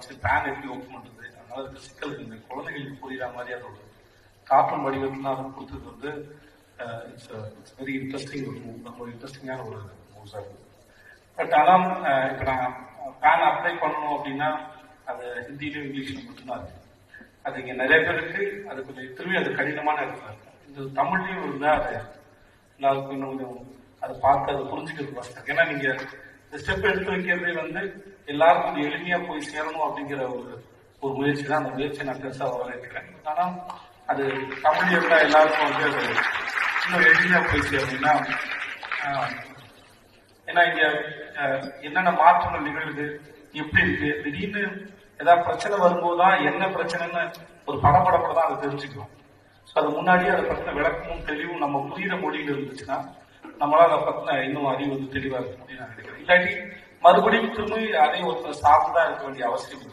வச்சு பேன் எப்படி ஓப்பன் பண்றது, அதனால இருக்க சிக்கல் இந்த குழந்தைகளுக்கு புரியுற மாதிரி அதோட கார்ட்டூன் வடிவத்தில் அதை கொடுத்தது வந்து இட்ஸ் வெரி இன்ட்ரெஸ்டிங் ஒரு மூவ், ரொம்ப இன்ட்ரெஸ்டிங்கான ஒரு மூவ்ஸாக இருக்குது. பட் ஆனால் இப்போ நான் பேன் அப்ளை பண்ணணும் அப்படின்னா அது ஹிந்தியிலும் இங்கிலீஷ்லையும் மட்டும்தான் இருக்கு. அது இங்கே நிறைய பேருக்கு அது கொஞ்சம் திரும்பி அது கடினமான இடத்துல இருக்கு. இந்த தமிழ்லையும் இருந்தால் அது எல்லாருக்கும் இன்னும் கொஞ்சம் அதை பார்த்து அதை புரிஞ்சுக்கிறது கஷ்டம். ஏன்னா நீங்க இந்த ஸ்டெப் எடுத்து வைக்கிறதே வந்து எல்லாருக்கும் கொஞ்சம் எளிமையா போய் சேரணும் அப்படிங்கிற ஒரு முயற்சி தான். அந்த முயற்சியை நான் பெருசா வரவேற்கிறேன். ஆனா அது தமிழ் இருந்தா எல்லாருக்கும் வந்து அது இன்னும் எளிமையா போய் சேரணும்னா, ஏன்னா இங்க என்னென்ன மாற்றங்கள் நிகழுது, எப்படி இருக்கு, திடீர்னு ஏதாவது பிரச்சனை வரும்போதுதான் என்ன பிரச்சனைன்னு ஒரு படப்படப்பட தான் அதை தெரிஞ்சுக்கிறோம். ஸோ அது முன்னாடியே அதை பற்றின விளக்கமும் தெளிவும் நம்ம புரியுற மொழியில் இருந்துச்சுன்னா நம்மளால அதை பத்தின இன்னும் அறிவு வந்து தெளிவா இருக்கும் அப்படின்னு நான் நினைக்கிறேன். இல்லாட்டி மறுபடியும் திரும்பி அதே ஒருத்தர் சார்ந்துதான் இருக்க வேண்டிய அவசியம் இல்லை.